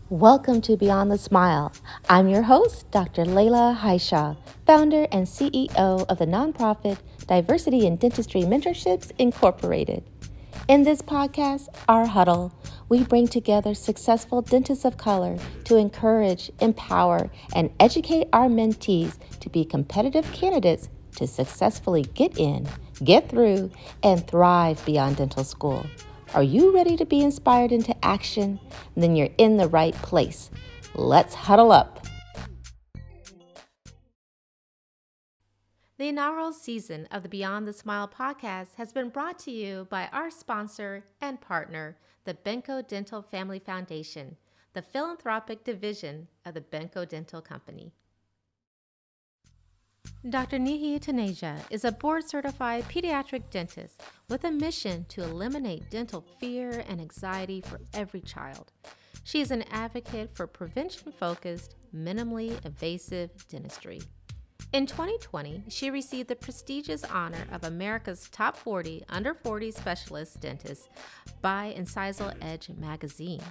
Welcome to Beyond the Smile. I'm your host, Dr. Layla Haisha, founder and CEO of the nonprofit Diversity in Dentistry Mentorships Incorporated. In this podcast, Our Huddle, we bring together successful dentists of color to encourage, empower, and educate our mentees to be competitive candidates to successfully get in, get through, and thrive beyond dental school. Are you ready to be inspired into action? Then you're in the right place. Let's huddle up. The inaugural season of the Beyond the Smile podcast has been brought to you by our sponsor and partner, the Benco Dental Family Foundation, the philanthropic division of the Benco Dental Company. Dr. Nidhi Taneja is a board-certified pediatric dentist with a mission to eliminate dental fear and anxiety for every child. She is an advocate for prevention-focused, minimally invasive dentistry. In 2020, she received the prestigious honor of America's Top 40 Under 40 Specialist Dentists by Incisal Edge magazine.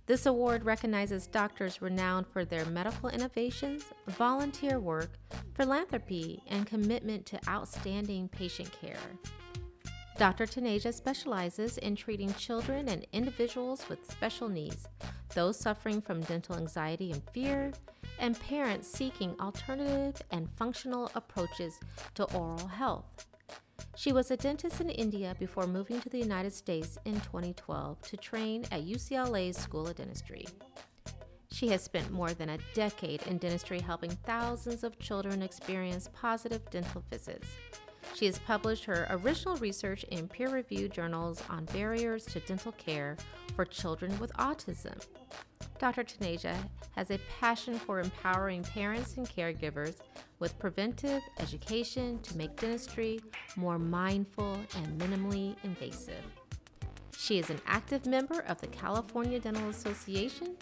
This award recognizes doctors renowned for their medical innovations, volunteer work, philanthropy, and commitment to outstanding patient care. Dr. Taneja specializes in treating children and individuals with special needs, those suffering from dental anxiety and fear, and parents seeking alternative and functional approaches to oral health. She was a dentist in India before moving to the United States in 2012 to train at UCLA's School of Dentistry. She has spent more than a decade in dentistry helping thousands of children experience positive dental visits. She has published her original research in peer-reviewed journals on barriers to dental care for children with autism. Dr. Taneja has a passion for empowering parents and caregivers with preventive education to make dentistry more mindful and minimally invasive. She is an active member of the California Dental Association,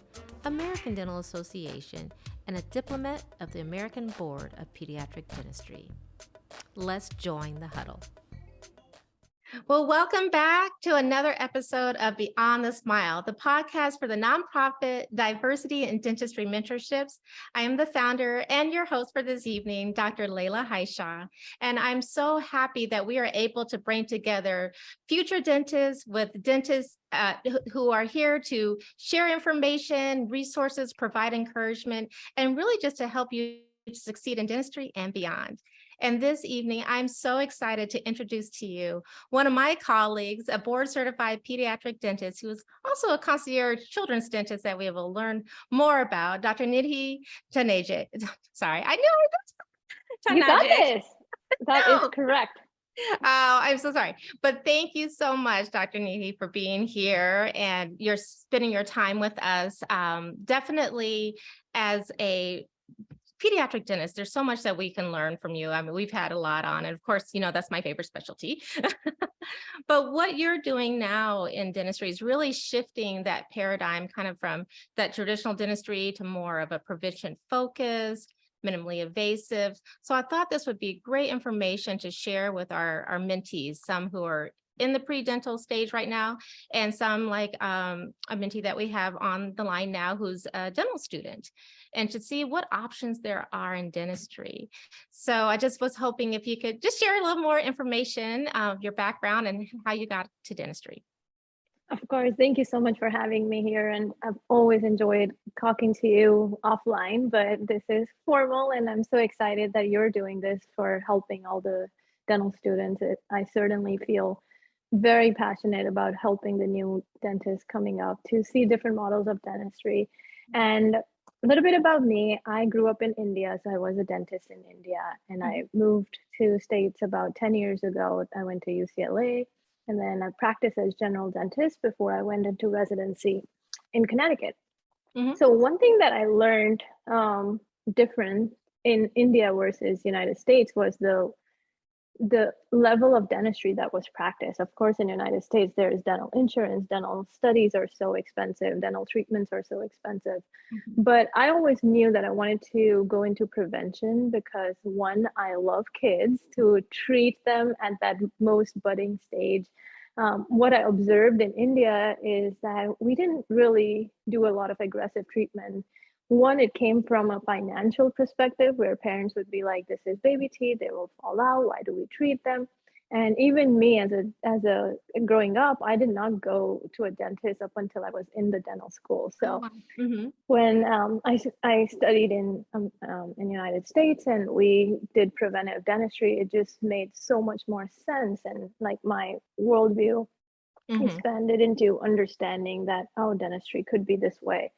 American Dental Association, and a diplomat of the American Board of Pediatric Dentistry. Let's join the huddle. Well, welcome back to another episode of Beyond the Smile, the podcast for the nonprofit Diversity in Dentistry Mentorships. I am the founder and your host for this evening, Dr. Layla Haisha, and I'm so happy that we are able to bring together future dentists with dentists who are here to share information, resources, provide encouragement, and really just to help you to succeed in dentistry and beyond. And this evening, I'm so excited to introduce to you one of my colleagues, a board-certified pediatric dentist who is also a concierge children's dentist that we will learn more about, Dr. Nidhi Taneja. Sorry, I know You got Taneja. this. That is correct. Oh, I'm so sorry. But thank you so much, Dr. Nidhi, for being here and you're spending your time with us. Definitely as a pediatric dentist, there's so much that we can learn from you. I mean, we've had a lot on, and of course, that's my favorite specialty. But what you're doing now in dentistry is really shifting that paradigm kind of from that traditional dentistry to more of a prevention focused, minimally invasive. So I thought this would be great information to share with our mentees, some who are in the pre-dental stage right now, and some like a mentee that we have on the line now who's a dental student, and to see what options there are in dentistry. So I just was hoping if you could just share a little more information of your background and how you got to dentistry. Of course. Thank you so much for having me here. And I've always enjoyed talking to you offline, but this is formal. And I'm so excited that you're doing this for helping all the dental students. I certainly feel very passionate about helping the new dentists coming up to see different models of dentistry. And a little bit about me, I grew up in India, so I was a dentist in India, and I moved to States about 10 years ago. I went to UCLA, and then I practiced as general dentist before I went into residency in Connecticut. Mm-hmm. So one thing that I learned different in India versus United States was the level of dentistry that was practiced. Of course, in the United States, there is dental insurance, dental studies are so expensive, dental treatments are so expensive. Mm-hmm. But I always knew that I wanted to go into prevention because one, I love kids, to treat them at that most budding stage What I observed in India is that we didn't really do a lot of aggressive treatment. One, it came from a financial perspective where parents would be like, "This is baby teeth; they will fall out. Why do we treat them?" And even me, as a growing up, I did not go to a dentist up until I was in the dental school. Oh, So wow. Mm-hmm. when I studied in United States and we did preventive dentistry, it just made so much more sense, and like my worldview Mm-hmm. expanded into understanding that, oh, dentistry could be this way.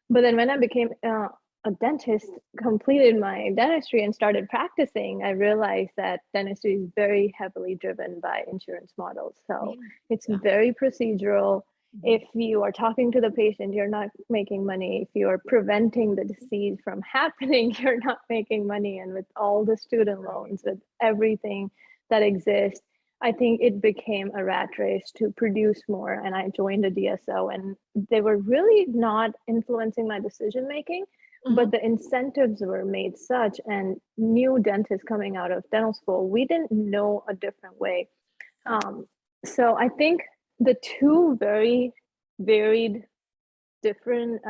But then when I became a dentist, completed my dentistry and started practicing, I realized that dentistry is very heavily driven by insurance models. So Yeah. it's Yeah. very procedural. Mm-hmm. If you are talking to the patient, you're not making money. If you're preventing the disease from happening, you're not making money. And with all the student Right. loans, with everything that exists, I think it became a rat race to produce more. And I joined a DSO, and they were really not influencing my decision making, Mm-hmm. but the incentives were made such, and new dentists coming out of dental school, we didn't know a different way. Um, so I think the two very varied different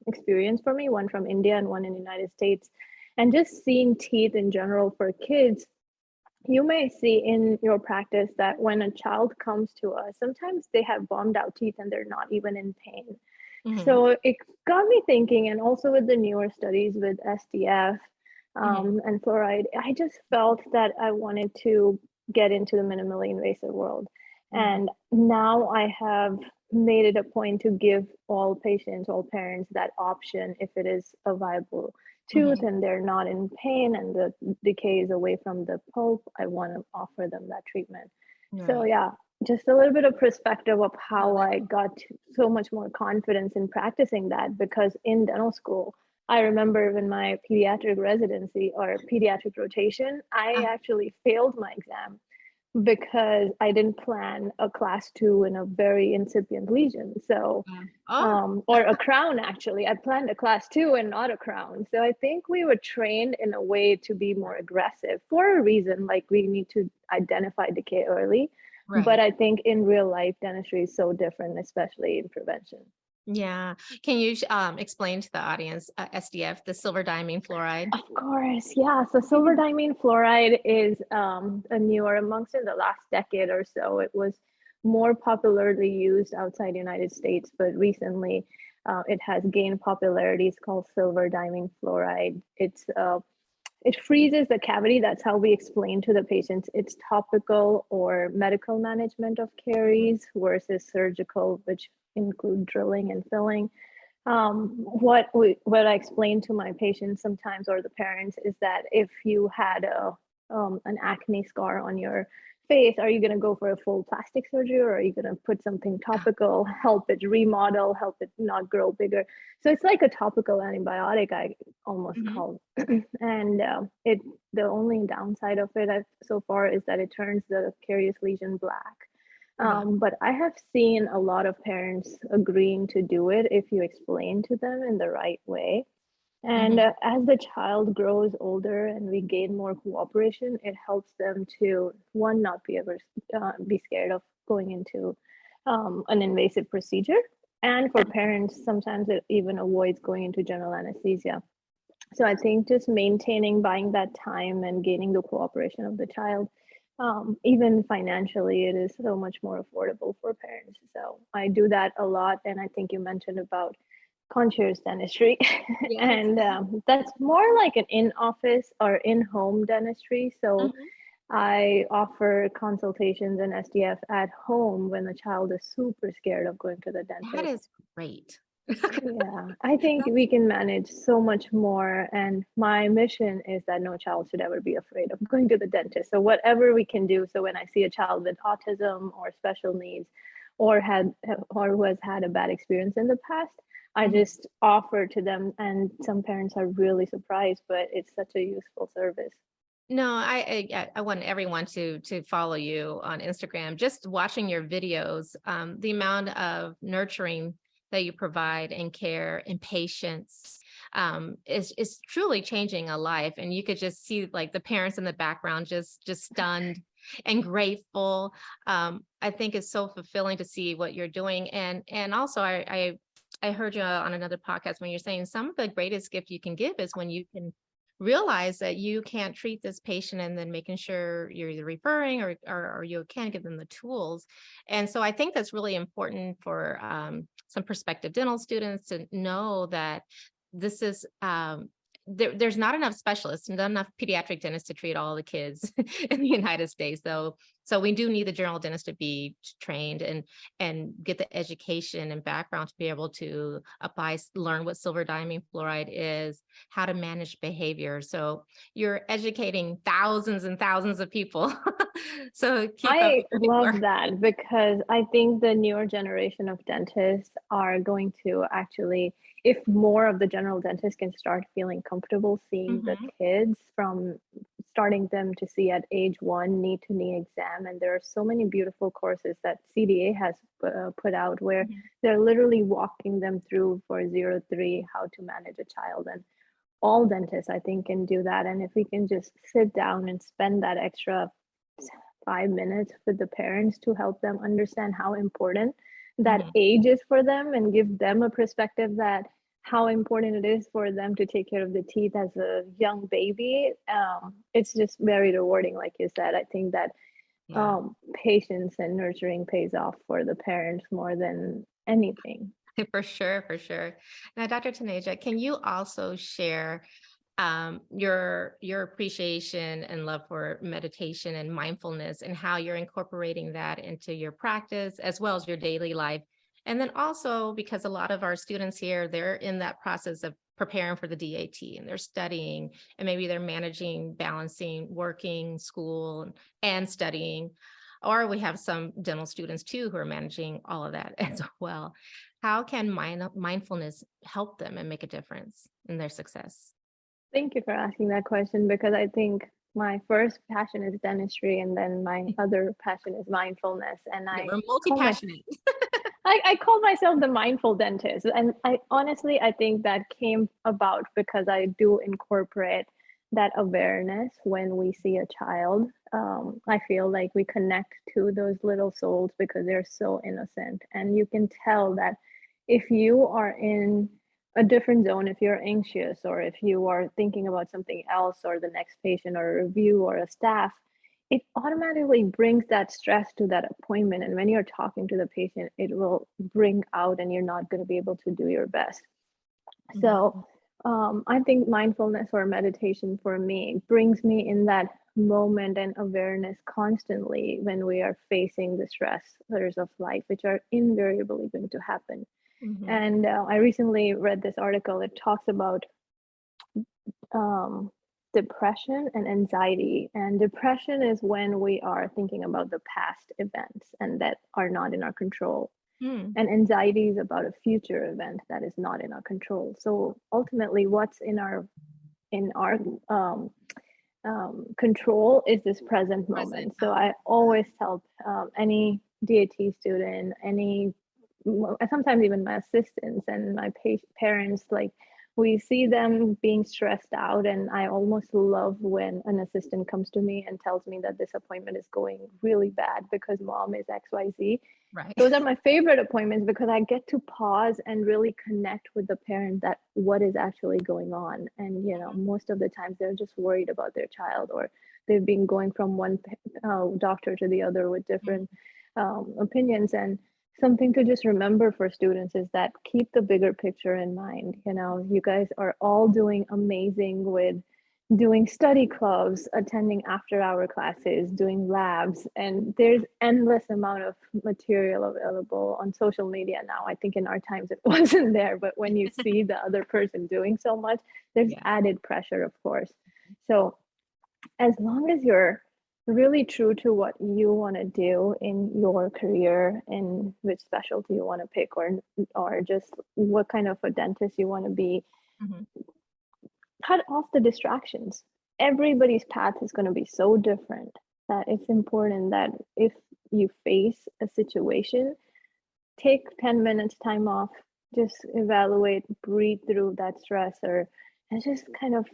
experience for me, one from India and one in the United States. And just seeing teeth in general for kids, you may see in your practice that when a child comes to us, sometimes they have bombed out teeth and they're not even in pain. Mm-hmm. So it got me thinking, and also with the newer studies with SDF Mm-hmm. and fluoride, I just felt that I wanted to get into the minimally invasive world. Mm-hmm. And now I have made it a point to give all patients, all parents that option if it is a viable tooth Mm-hmm. and they're not in pain and the decay is away from the pulp. I want to offer them that treatment. So, Right. yeah, just a little bit of perspective of No, how I got so much more confidence in practicing that, because in dental school, I remember when my pediatric residency or pediatric rotation, I actually failed my exam because I didn't plan a class two in a very incipient lesion. So, oh, or a crown actually. I planned a class two and not a crown. So I think we were trained in a way to be more aggressive for a reason, like we need to identify decay early. But right. I think in real life, dentistry is so different, especially in prevention. Yeah. Can you explain to the audience SDF, the silver diamine fluoride? Of course, yeah. So silver diamine fluoride is a newer, amongst in the last decade or so. It was more popularly used outside the United States, but recently it has gained popularity. It's called silver diamine fluoride. It freezes the cavity. That's how we explain to the patients. It's topical or medical management of caries versus surgical, which include drilling and filling. What I explain to my patients sometimes, or the parents, is that if you had an acne scar on your face, are you going to go for a full plastic surgery, or are you going to put something topical, help it remodel, help it not grow bigger? So it's like a topical antibiotic, I almost Mm-hmm. call it. And it the only downside of it so far is that it turns the carious lesion black. Yeah. But I have seen a lot of parents agreeing to do it if you explain to them in the right way. And Mm-hmm. as the child grows older and we gain more cooperation, it helps them to, one, not be scared of going into an invasive procedure. And for parents, sometimes it even avoids going into general anesthesia. So I think just maintaining, buying that time and gaining the cooperation of the child, even financially, it is so much more affordable for parents. So I do that a lot. And I think you mentioned about concierge dentistry. Yes. And that's more like an in-office or in-home dentistry. So Mhm. I offer consultations and SDF at home when the child is super scared of going to the That dentist. is great. Yeah, I think That's we can manage so much more. And my mission is that no child should ever be afraid of going to the dentist. So whatever we can do. So when I see a child with autism or special needs or who has had a bad experience in the past, I mhm. just offer to them. And some parents are really surprised, but it's such a useful service. No, I want everyone to follow you on Instagram. Just watching your videos, the amount of nurturing that you provide and care and patience is truly changing a life. And you could just see like the parents in the background just stunned. and grateful. I think it's so fulfilling to see what you're doing. And also I heard you on another podcast when you're saying some of the greatest gift you can give is when you can realize that you can't treat this patient and then making sure you're either referring or you can give them the tools. And so I think that's really important for some prospective dental students to know that this is there's not enough specialists and not enough pediatric dentists to treat all the kids in the United States. So we do need the general dentist to be trained and get the education and background to be able to learn what silver diamine fluoride is, how to manage behavior. So you're educating thousands and thousands of people. So keep up I the great love work. that because I think the newer generation of dentists are going to actually, if more of the general dentists can start feeling comfortable seeing the Mhm, kids from starting them to see at age 1 knee to knee exam. And there are so many beautiful courses that CDA has put out where mhm, they're literally walking them through for 0 3 how to manage a child. And all dentists, I think, can do that. And if we can just sit down and spend that extra 5 minutes with the parents to help them understand how important that mhm. age is for them and give them a perspective that how important it is for them to take care of the teeth as a young baby. It's just very rewarding, like you said. I think that Yeah. patience and nurturing pays off for the parents more than anything. For sure, for sure. Now, Dr. Taneja, can you also share your appreciation and love for meditation and mindfulness and how you're incorporating that into your practice as well as your daily life? And then also because a lot of our students here, they're in that process of preparing for the DAT and they're studying and maybe they're managing, balancing, working, school, and studying. Or we have some dental students too who are managing all of that as well. How can mindfulness help them and make a difference in their success? Thank you for asking that question because I think my first passion is dentistry and then my other passion is mindfulness. And Yeah, I we're call my multi-passionate. I call myself the mindful dentist. And I honestly I think that came about because I do incorporate that awareness when we see a child. I feel like we connect to those little souls because they're so innocent. And you can tell that if you are in a different zone, if you're anxious or if you are thinking about something else or the next patient or a review or a staff, it automatically brings that stress to that appointment. And when you're talking to the patient, it will bring out and you're not going to be able to do your best. Mhm, So I think mindfulness or meditation for me brings me in that moment and awareness constantly when we are facing the stressors of life, which are invariably going to happen. mhm, And I recently read this article. It talks about um, depression and anxiety. And depression is when we are thinking about the past events and that are not in our control. mm, And anxiety is about a future event that is not in our control. So ultimately, what's in our um, control is this present present. moment. So I always tell any DAT student, sometimes even my assistants and my parents, like we see them being stressed out, and I almost love when an assistant comes to me and tells me that this appointment is going really bad because mom is XYZ. Right. Those are my favorite appointments because I get to pause and really connect with the parent that what is actually going on. And, most of the times they're just worried about their child or they've been going from one doctor to the other with Mhm. different opinions. And something to just remember for students is that keep the bigger picture in mind. You guys are all doing amazing with doing study clubs, attending after hour classes, doing labs, and there's endless amount of material available on social media now. I think in our times it wasn't there, but when you see the other person doing so much, there's Yeah. added pressure, of course. So as long as you're really true to what you want to do in your career and which specialty you want to pick or just what kind of a dentist you want to be, Mhm. cut off the distractions. Everybody's path is going to be so different that it's important that if you face a situation, take 10 minutes time off, just evaluate, breathe through that stressor, and just kind of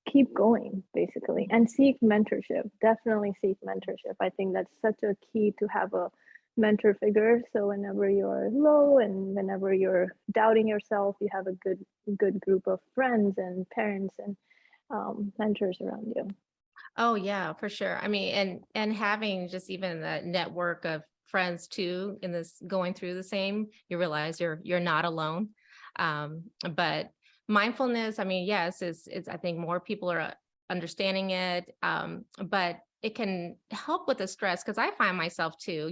keep going basically and seek mentorship. Definitely seek mentorship. I think that's such a key to have a mentor figure. So whenever you're low and whenever you're doubting yourself, you have a good group of friends and parents and mentors around you. Oh yeah, for sure. I mean, and having just even that network of friends too in this going through the same, you realize you're not alone. But mindfulness, I mean, yes, it's I think more people are understanding it. But it can help with the stress because I find myself too,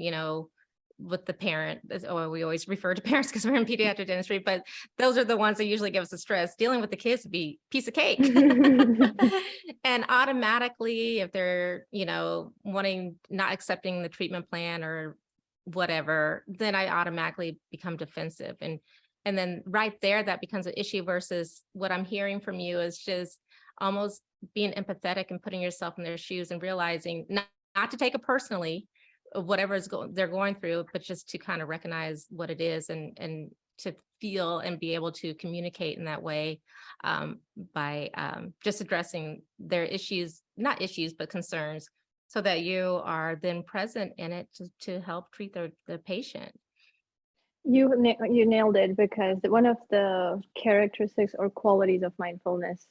with the parent, or we always refer to parents because we're in pediatric dentistry, but those are the ones that usually give us the stress. Dealing with the kids would be piece of cake. And automatically, if they're, wanting, not accepting the treatment plan or whatever, then I automatically become defensive. And then right there, that becomes an issue versus what I'm hearing from you is just almost being empathetic and putting yourself in their shoes and realizing not to take it personally, whatever they're going through, but just to kind of recognize what it is and to feel and be able to communicate in that way, by just addressing their issues, not issues, but concerns, so that you are then present in it to help treat the patient. You nailed it because one of the characteristics or qualities of mindfulness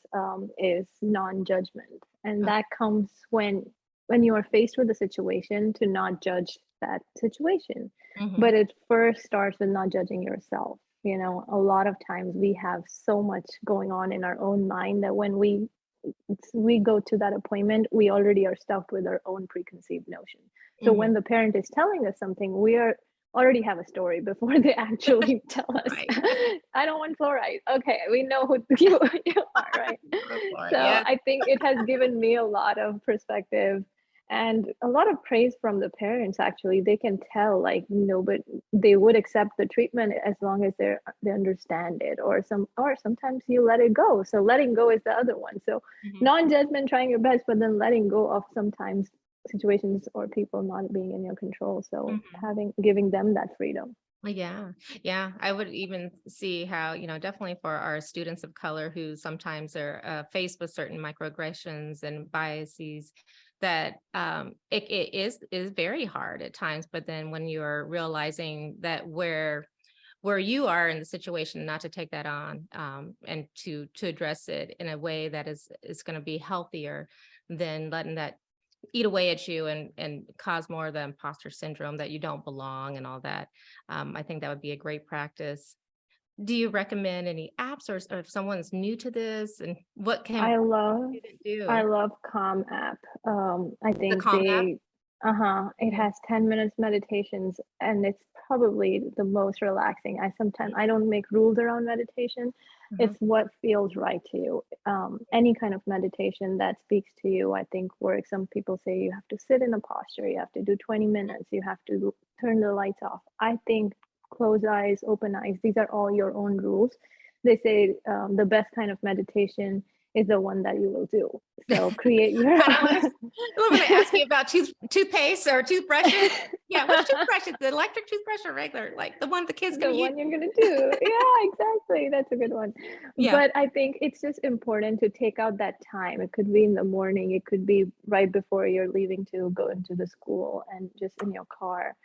is non-judgment, and Oh, that comes when you are faced with a situation to not judge that situation. mhm. But it first starts with not judging yourself. A lot of times we have so much going on in our own mind that when we go to that appointment, we already are stuck with our own preconceived notion. So Mhm. when the parent is telling us something, we are already have a story before they actually tell us. Right. I don't want fluoride. Okay, we know who you are, right? Go for it. So Yeah. I think it has given me a lot of perspective and a lot of praise from the parents. Actually, they can tell, like, no, but they would accept the treatment as long as they understand it, or sometimes you let it go. So letting go is the other one. So Mhm. non-judgment, trying your best, but then letting go of sometimes situations or people not being in your control. So Mhm. having giving them that freedom. Yeah, yeah. I would even see how, definitely for our students of color who sometimes are faced with certain microaggressions and biases, that it is very hard at times. But then when you're realizing that where you are in the situation, not to take that on, and to address it in a way that is going to be healthier than letting that eat away at you and cause more of the imposter syndrome that you don't belong and all that. I think that would be a great practice. Do you recommend any apps, or if someone's new to this, and what can I a love student I do? love Calm app. I The think Calm app? it Mhm, has 10 minutes meditations and it's probably the most relaxing. I don't make rules around meditation. mhm. It's what feels right to you. Any kind of meditation that speaks to you, I think works. Some people say you have to sit in a posture, you have to do 20 minutes, you have to turn the lights off. I think close eyes, open eyes, these are all your own rules. They say the best kind of meditation is the one that you will do. So create your I love when they ask you about toothpaste or toothbrushes. Yeah, which toothbrush is the electric toothbrush or regular, like the one the kids can the use? one you're gonna do. Yeah, exactly. That's a good one. Yeah. But I think it's just important to take out that time. It could be in the morning, it could be right before you're leaving to go into the school and just in your car.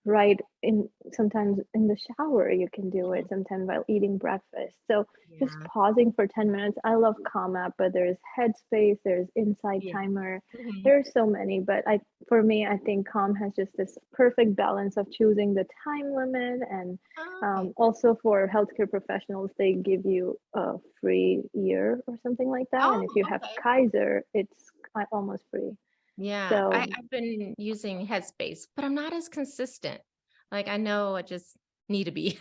Right in sometimes in the shower you can do it, Mhm. sometimes while eating breakfast. So just Yeah. pausing for 10 minutes. I love Calm app, but there's Headspace, there's Insight Yeah. Timer. Mhm. There's so many, but for me, I think Calm has just this perfect balance of choosing the time limit and Okay. also for healthcare professionals, they give you a free year or something like that. And if Oh, you have okay. Kaiser, it's almost free. Yeah, So I've been using Headspace, but I'm not as consistent. Like I know I just need to be,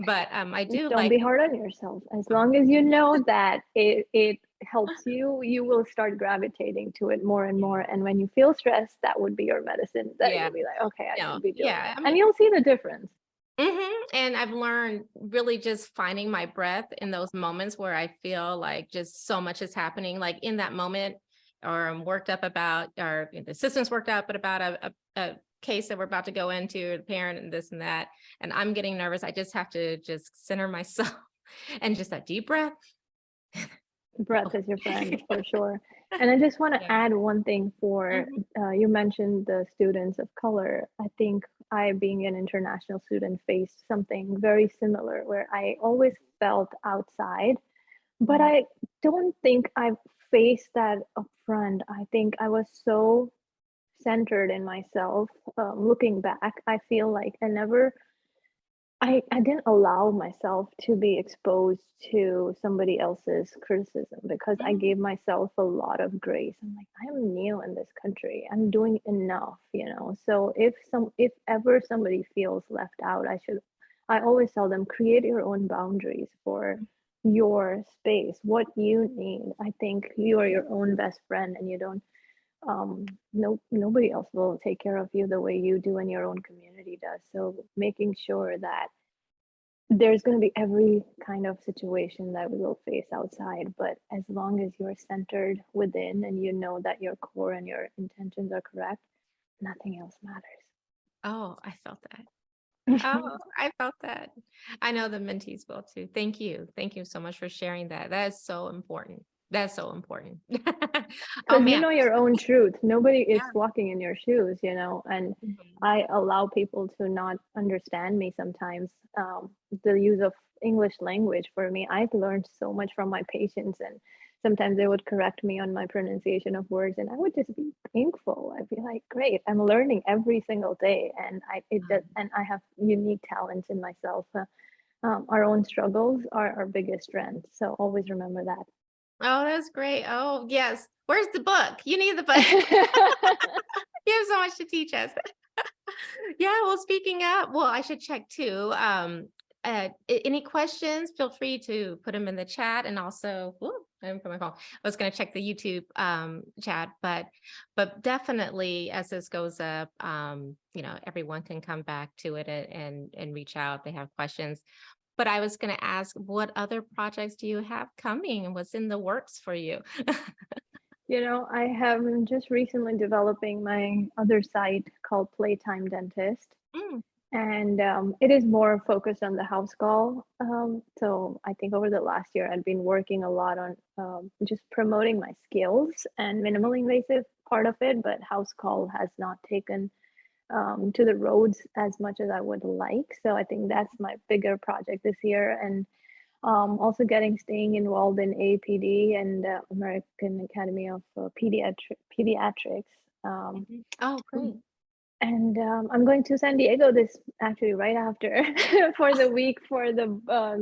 but I do don't like be it. hard on yourself. As Oh, long as you know that it helps you, you will start gravitating to it more and yeah, more. And when you feel stressed, that would be your medicine that yeah, you'll be like, okay, I no, should be doing yeah. that. I And mean, you'll see the difference. and I've learned really just finding my breath in those moments where I feel like just so much is happening, like in that moment, or I'm worked up about, or the system's worked up, but about a case that we're about to go into, the parent and this and that, and I'm getting nervous. I just have to just center myself and just that deep breath Breath is your friend for sure. And I just want to Yeah. add one thing for Mhm. you mentioned the students of color. I think I, being an international student, faced something very similar where I always felt outside, but Mhm. I don't think I've faced that upfront. I think I was so centered in myself. Looking back, I feel like I didn't allow myself to be exposed to somebody else's criticism because I Mhm. gave myself a lot of grace. I'm like, I'm new in this country. I'm doing enough, you know. So if ever somebody feels left out, I always tell them create your own boundaries for your space, what you need. I think you are your own best friend and you don't nobody else will take care of you the way you do and your own community does. So making sure that there's going to be every kind of situation that we will face outside, but as long as you're centered within and you know that your core and your intentions are correct, nothing else matters. Oh, I felt that. Oh, I felt that. I know the mentees will too. Thank you. Thank you so much for sharing that. That is so important. That's so important. Oh Because you man. know your own truth. Nobody is Yeah. walking in your shoes, you know, and Mhm. I allow people to not understand me sometimes. The use of English language for me, I've learned so much from my patients, and sometimes they would correct me on my pronunciation of words, and I would just be thankful. I'd be like, great, I'm learning every single day, and and I have unique talents in myself. Our own struggles are our biggest strength, so always remember Oh, that's great. Oh, yes. Where's the book? You need the book. that. You have so much to teach us. Yeah, well, speaking of, well, I should check too. Any questions? Feel free to put them in the chat, and also, whoop, I didn't put my phone. I was going to check the YouTube chat, but definitely as this goes up, everyone can come back to it and reach out. If they have questions. But I was going to ask, what other projects do you have coming, and what's in the works for you? You know, I have just recently developing my other site called Playtime Dentist, Mm, and it is more focused on the house call. So I think over the last year, I've been working a lot on just promoting my skills and minimal invasive part of it, but house call has not taken to the roads as much as I would like. So I think that's my bigger project this year, and also getting staying involved in APD and American Academy of Pediatrics. Um, mhm. Oh, great. and I'm going to San Diego this actually right after for the week for the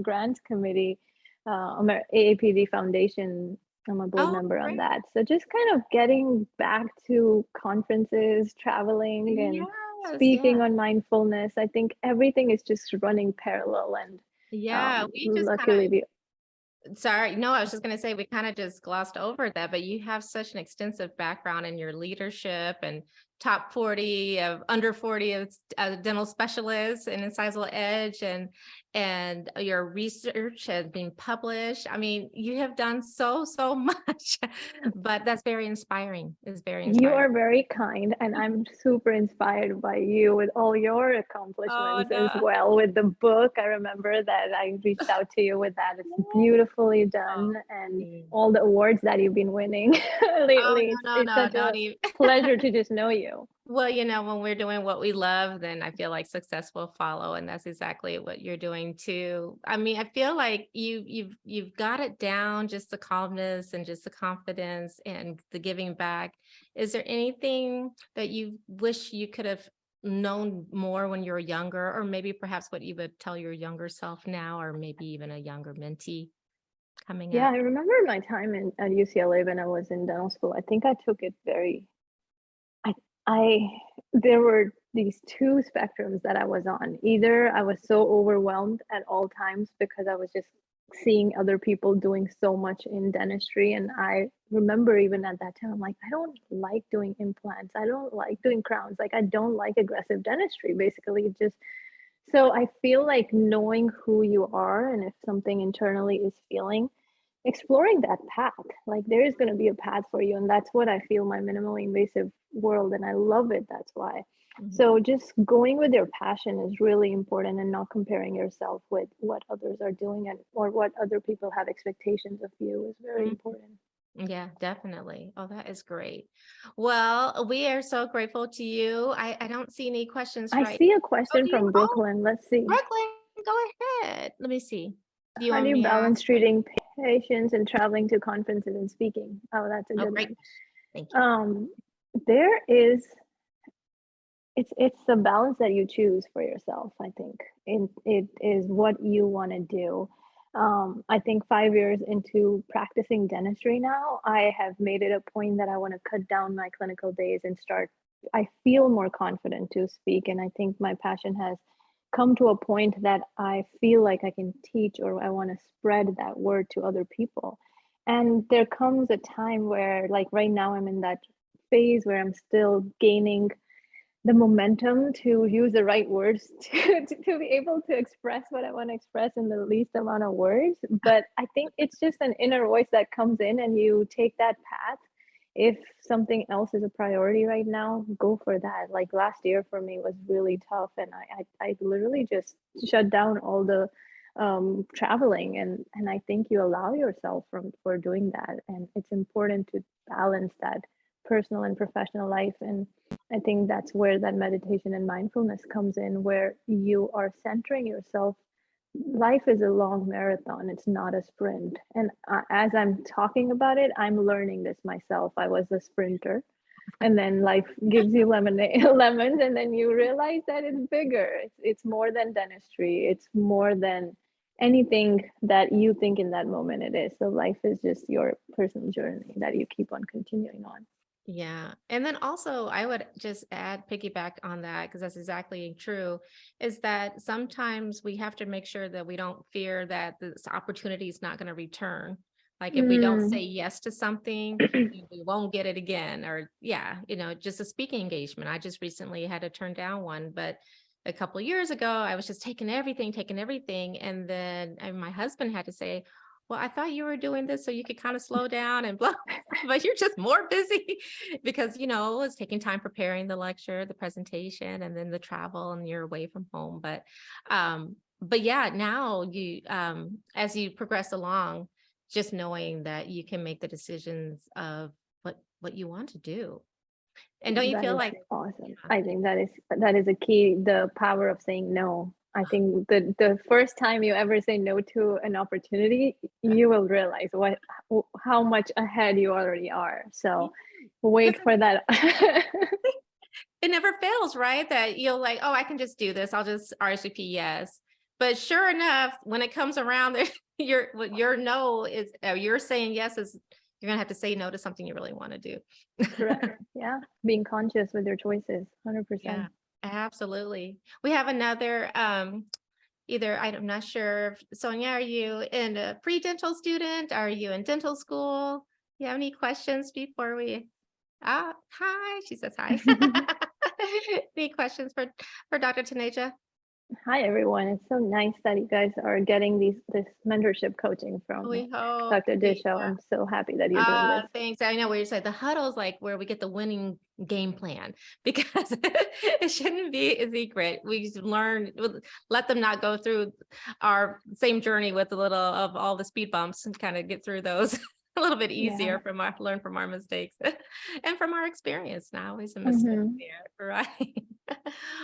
grants committee, AAPD Foundation. I'm a board Oh, member on great. that. So just kind of getting back to conferences, traveling, and Yes, speaking yes. on mindfulness. I think everything is just running parallel, and Yeah, we just kind luckily of the sorry, no, I was just gonna say we kinda just glossed over that, but you have such an extensive background in your leadership and top 40 of under 40 of dental specialists and Incisal Edge and your research has been published. I mean, you have done so, so much, but that's very inspiring. It's very You inspiring. are very kind, and I'm super inspired by you with all your Oh, accomplishments as no. well. With the book, I remember that I reached out to you with that. It's beautifully Oh, done, and mm. all the awards that you've been winning Oh, lately. no, no, It's no, such don't a even. pleasure to just know you. Well, when we're doing what we love, then I feel like success will follow, and that's exactly what you're doing too. I mean, I feel like you've got it down, just the calmness and just the confidence and the giving back. Is there anything that you wish you could have known more when you were younger, or maybe perhaps what you would tell your younger self now, or maybe even a younger mentee coming Yeah, up? I remember my time at UCLA when I was in dental school. I think I took it very I I there were these two spectrums that I was on. Either I was so overwhelmed at all times because I was just seeing other people doing so much in dentistry, and I remember even at that time, I'm like, I don't like doing implants. I don't like doing crowns. Like I don't like aggressive dentistry. Basically, it just so I feel like knowing who you are and if something internally is feeling exploring that path. Like there is going to be a path for you, and that's what I feel my minimally invasive world, and I love it. That's why. Mhm. So just going with your passion is really important and not comparing yourself with what others are doing and or what other people have expectations of you is very Mhm. important. Yeah, definitely. Oh, that is great. Well, we are so grateful to you. I don't see any questions I right. see a Oh, question do you? from Oh, Brooklyn. Let's see. Brooklyn, go ahead. Let me see. Do you How do want you me to balance ask? Or... treating patients and traveling to conferences and speaking? Oh, that's a Oh, good great one. question. Thank you. Um, there is it's the balance that you choose for yourself, I think. It is what you want to do. I think 5 years into practicing dentistry now, I have made it a point that I want to cut down my clinical days and start. I feel more confident to speak, and I think my passion has come to a point that I feel like I can teach or I want to spread that word to other people. And there comes a time where, like right now, I'm in that phase where I'm still gaining the momentum to use the right words to be able to express what I want to express in the least amount of words. But I think it's just an inner voice that comes in and you take that path. If something else is a priority right now, go for that. Like last year for me was really tough, and I literally just shut down all the traveling, and I think you allow yourself from for doing that, and it's important to balance that personal and professional life. And I think that's where that meditation and mindfulness comes in, where you are centering yourself. Life is a long marathon, it's not a sprint. And as I'm talking about it, I'm learning this myself. I was a sprinter, and then life gives you lemonade, lemons, and then you realize that it's bigger. It's more than dentistry, it's more than anything that you think in that moment it is. So life is just your personal journey that you keep on continuing on. Yeah. And then also, I would just add, piggyback on that, because that's exactly true, is that sometimes we have to make sure that we don't fear that this opportunity is not going to return. Like if we don't say Mm. yes to something, we won't get it again. Or, yeah, just a speaking engagement. I just recently had to turn down one, but a couple of years ago, I was just taking everything. And then my husband had to say, well, I thought you were doing this so you could kind of slow down and blah, but you're just more busy because, it's taking time preparing the lecture, the presentation, and then the travel, and you're away from home. But yeah, now as you progress along, just knowing that you can make the decisions of what you want to do. And don't you That feel is like, awesome. yeah, I think that is a key, the power of saying no. I think the first time you ever say no to an opportunity, you will realize how much ahead you already are. So wait because for that. it never fails, right? That you'll like, oh, I can just do this. I'll just RSVP yes. But sure enough, when it comes around, your no is, or you're saying yes is, you're gonna have to say no to something you really want to do. Correct. Yeah. Being conscious with your choices, Yeah, 100%. absolutely. We have another either, I'm not sure. Sonia, are you in a pre-dental student? Are you in dental school? You have any questions before we hi, she says hi. Any questions for Dr. Taneja? Hi everyone. It's so nice that you guys are getting this mentorship coaching from We hope. Dr. Disho. I'm so happy that you're doing this. Thanks. I know where you said the huddle is like where we get the winning game plan because it shouldn't be a secret. We just learn, let them not go through our same journey with a little of all the speed bumps and kind of get through those a little bit Yeah. easier learn from our mistakes and from our experience. Not always a mistake Hmm. there, right?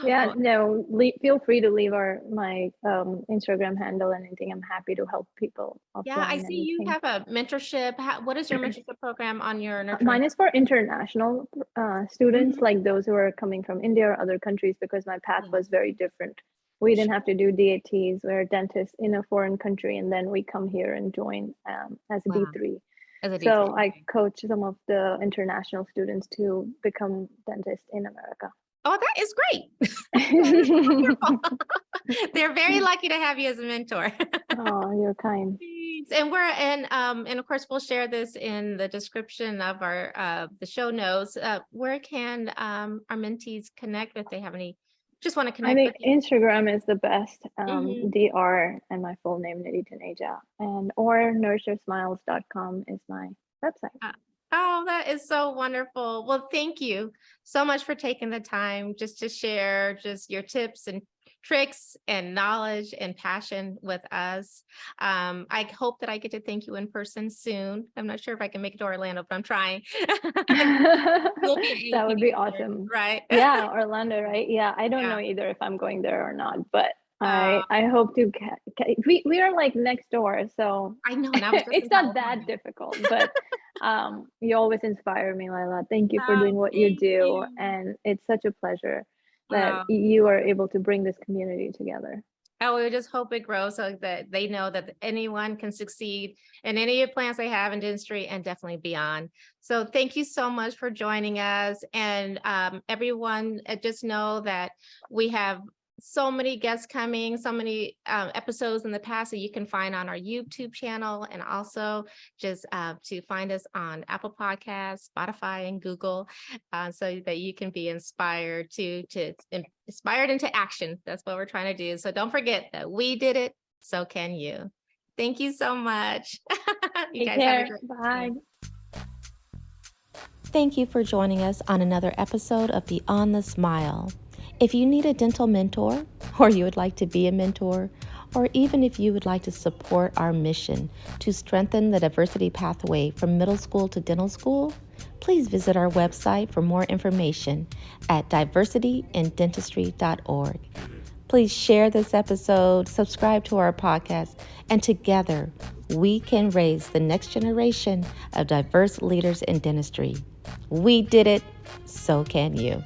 Yeah, Well, no, feel free to leave my Instagram handle and anything. I'm happy to help people yeah, I offline, see you anything. have a mentorship. What is your mentorship program on your nurturing? Mine is for international students, Mhm. like those who are coming from India or other countries, because my path Yeah, was very different. We didn't sure. have to do DATs. We're dentists in a foreign country, and then we come here and join as a Wow. D3. As a So D3. I coach some of the international students to become dentists in America. Oh, that is great. That is wonderful. They're very lucky to have you as a mentor. Oh, you're kind. Thanks. And of course we'll share this in the description of our the show notes. Where can our mentees connect if they have any just want to I connect think with you? Instagram is the best. Mhm. DR and my full name, Nidhi Taneja. And or nurturesmiles.com is my website. Oh, that is so wonderful. Well, thank you so much for taking the time just to share just your tips and tricks and knowledge and passion with us. I hope that I get to thank you in person soon. I'm not sure if I can make it to Orlando, but I'm trying. We'll be That would be together, awesome. right? Yeah, Orlando, right? Yeah, I don't Yeah. know either if I'm going there or not, but Uh, I hope to we are like next door, so I know, and I was just in it's not that California. difficult, but you always inspire me, Lila. Thank you for Oh, doing what you thank do, you. and it's such a pleasure that Oh, you are able to bring this community together. we just hope it grows so that they know that anyone can succeed in any of the plans they have in dentistry and definitely beyond. So thank you so much for joining us. And everyone, just know that we have so many guests coming, so many episodes in the past that you can find on our YouTube channel, and also just to find us on Apple Podcasts, Spotify, and Google, so that you can be inspired to inspired into action. That's what we're trying to do. So don't forget that we did it, so can you. Thank you so much. You Take guys have a care. great Bye. day. Thank you for joining us on another episode of Beyond the Smile. If you need a dental mentor, or you would like to be a mentor, or even if you would like to support our mission to strengthen the diversity pathway from middle school to dental school, please visit our website for more information at diversityindentistry.org. Please share this episode, subscribe to our podcast, and together we can raise the next generation of diverse leaders in dentistry. We did it, so can you.